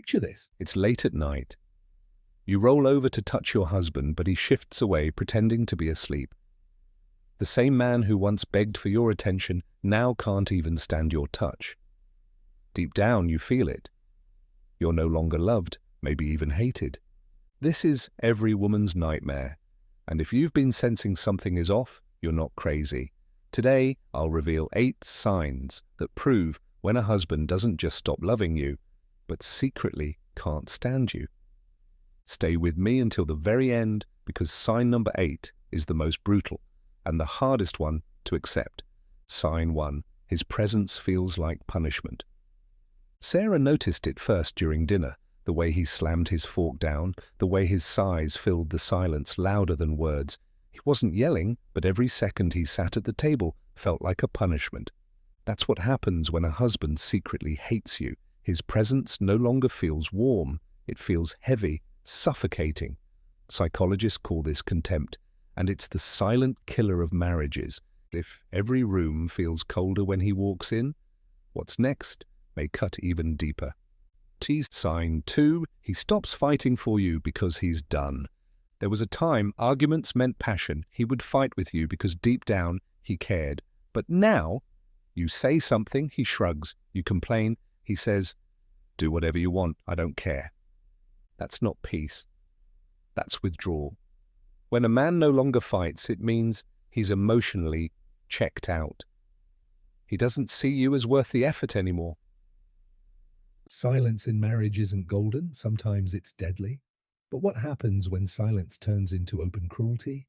Picture this. It's late at night. You roll over to touch your husband, but he shifts away, pretending to be asleep. The same man who once begged for your attention now can't even stand your touch. Deep down, you feel it. You're no longer loved, maybe even hated. This is every woman's nightmare. And if you've been sensing something is off, you're not crazy. Today, I'll reveal 8 signs that prove when a husband doesn't just stop loving you, but secretly can't stand you. Stay with me until the very end, because sign number 8 is the most brutal and the hardest one to accept. Sign 1. His presence feels like punishment. Sarah noticed it first during dinner, the way he slammed his fork down, the way his sighs filled the silence louder than words. He wasn't yelling, but every second he sat at the table felt like a punishment. That's what happens when a husband secretly hates you. His presence no longer feels warm, it feels heavy, suffocating. Psychologists call this contempt, and it's the silent killer of marriages. If every room feels colder when he walks in, what's next may cut even deeper. Sign 2, he stops fighting for you because he's done. There was a time arguments meant passion. He would fight with you because deep down he cared. But now, you say something, he shrugs. You complain, he says, "Do whatever you want, I don't care." That's not peace. That's withdrawal. When a man no longer fights, it means he's emotionally checked out. He doesn't see you as worth the effort anymore. Silence in marriage isn't golden. Sometimes it's deadly. But what happens when silence turns into open cruelty?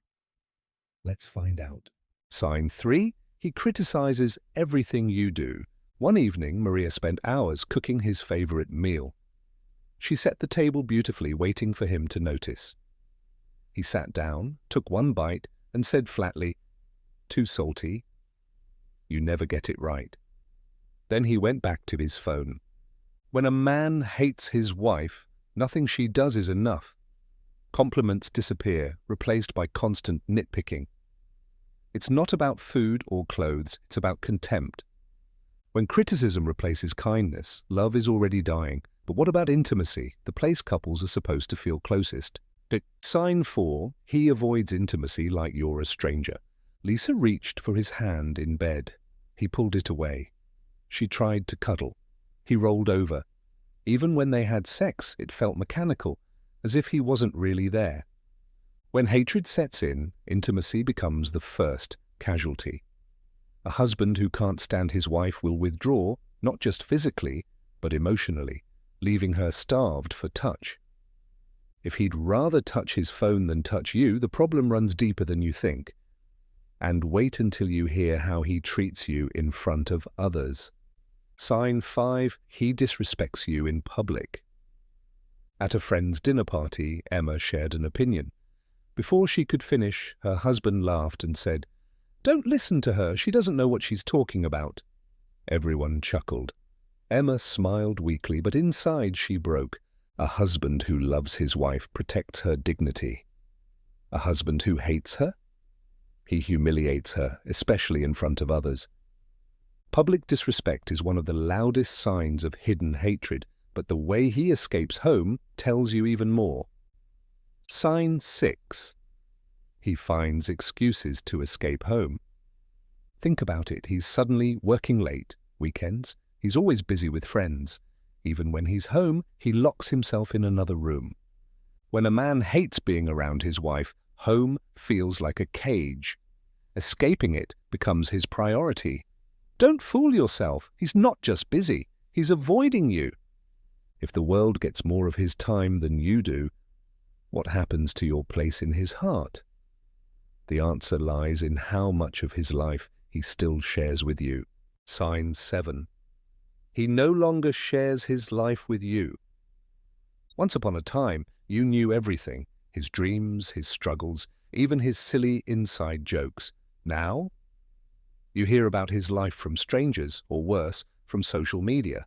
Let's find out. Sign 3. He criticizes everything you do. One evening, Maria spent hours cooking his favorite meal. She set the table beautifully, waiting for him to notice. He sat down, took one bite, and said flatly, "Too salty. You never get it right." Then he went back to his phone. When a man hates his wife, nothing she does is enough. Compliments disappear, replaced by constant nitpicking. It's not about food or clothes, it's about contempt. When criticism replaces kindness, love is already dying. But what about intimacy, the place couples are supposed to feel closest? Sign 4, he avoids intimacy like you're a stranger. Lisa reached for his hand in bed. He pulled it away. She tried to cuddle. He rolled over. Even when they had sex, it felt mechanical, as if he wasn't really there. When hatred sets in, intimacy becomes the first casualty. A husband who can't stand his wife will withdraw, not just physically, but emotionally, leaving her starved for touch. If he'd rather touch his phone than touch you, the problem runs deeper than you think. And wait until you hear how he treats you in front of others. Sign 5, he disrespects you in public. At a friend's dinner party, Emma shared an opinion. Before she could finish, her husband laughed and said, "Don't listen to her, she doesn't know what she's talking about." Everyone chuckled. Emma smiled weakly, but inside she broke. A husband who loves his wife protects her dignity. A husband who hates her? He humiliates her, especially in front of others. Public disrespect is one of the loudest signs of hidden hatred, but the way he escapes home tells you even more. Sign 6. He finds excuses to escape home. Think about it. He's suddenly working late, weekends. He's always busy with friends. Even when he's home, he locks himself in another room. When a man hates being around his wife, home feels like a cage. Escaping it becomes his priority. Don't fool yourself. He's not just busy. He's avoiding you. If the world gets more of his time than you do, what happens to your place in his heart? The answer lies in how much of his life he still shares with you. Sign 7. He no longer shares his life with you. Once upon a time, you knew everything, his dreams, his struggles, even his silly inside jokes. Now, you hear about his life from strangers, or worse, from social media.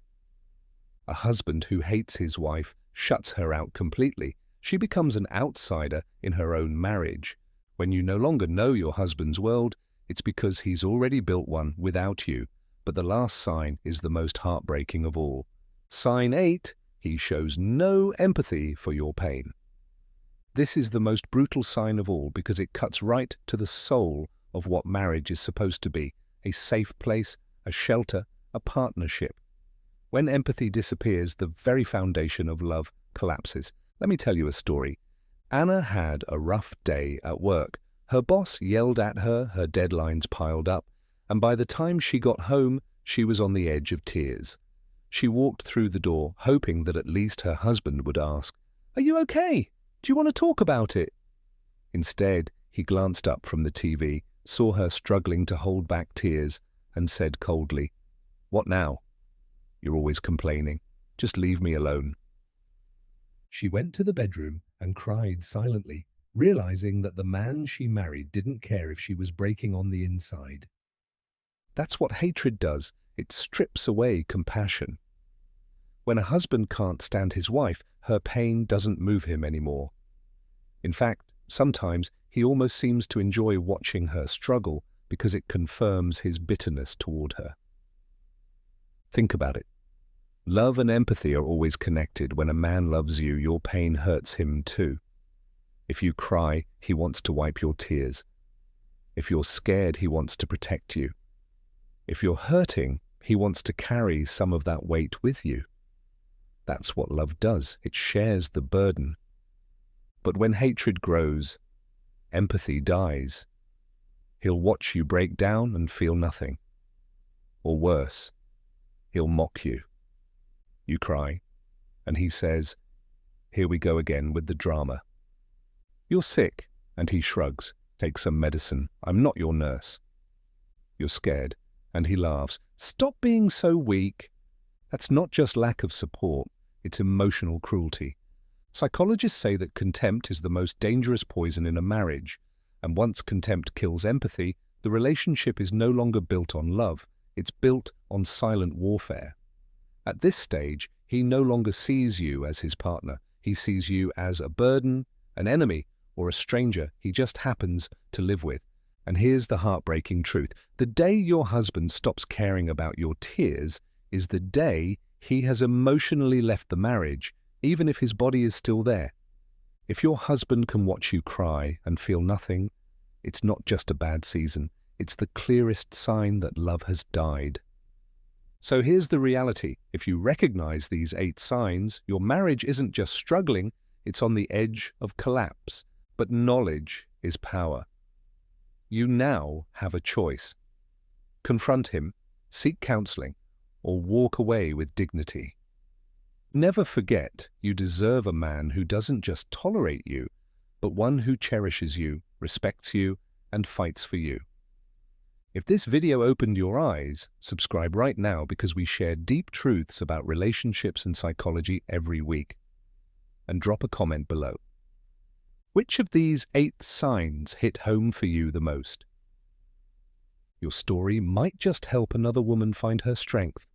A husband who hates his wife shuts her out completely. She becomes an outsider in her own marriage. When you no longer know your husband's world, it's because he's already built one without you. But the last sign is the most heartbreaking of all. Sign 8, he shows no empathy for your pain. This is the most brutal sign of all because it cuts right to the soul of what marriage is supposed to be: a safe place, a shelter, a partnership. When empathy disappears, the very foundation of love collapses. Let me tell you a story. Anna had a rough day at work. Her boss yelled at her, her deadlines piled up, and by the time she got home, she was on the edge of tears. She walked through the door, hoping that at least her husband would ask, "Are you okay? Do you want to talk about it?" Instead, he glanced up from the TV, saw her struggling to hold back tears, and said coldly, "What now? You're always complaining. Just leave me alone." She went to the bedroom and cried silently, realizing that the man she married didn't care if she was breaking on the inside. That's what hatred does. It strips away compassion. When a husband can't stand his wife, her pain doesn't move him anymore. In fact, sometimes he almost seems to enjoy watching her struggle because it confirms his bitterness toward her. Think about it. Love and empathy are always connected. When a man loves you, your pain hurts him too. If you cry, he wants to wipe your tears. If you're scared, he wants to protect you. If you're hurting, he wants to carry some of that weight with you. That's what love does. It shares the burden. But when hatred grows, empathy dies. He'll watch you break down and feel nothing. Or worse, he'll mock you. You cry, and he says, "Here we go again with the drama." You're sick, and he shrugs, "Take some medicine. I'm not your nurse." You're scared, and he laughs, "Stop being so weak." That's not just lack of support, it's emotional cruelty. Psychologists say that contempt is the most dangerous poison in a marriage, and once contempt kills empathy, the relationship is no longer built on love, it's built on silent warfare. At this stage, he no longer sees you as his partner. He sees you as a burden, an enemy, or a stranger he just happens to live with. And here's the heartbreaking truth. The day your husband stops caring about your tears is the day he has emotionally left the marriage, even if his body is still there. If your husband can watch you cry and feel nothing, it's not just a bad season. It's the clearest sign that love has died. So here's the reality. If you recognize these 8 signs, your marriage isn't just struggling, it's on the edge of collapse. But knowledge is power. You now have a choice. Confront him, seek counseling, or walk away with dignity. Never forget you deserve a man who doesn't just tolerate you, but one who cherishes you, respects you, and fights for you. If this video opened your eyes, subscribe right now because we share deep truths about relationships and psychology every week. And drop a comment below. Which of these 8 signs hit home for you the most? Your story might just help another woman find her strength.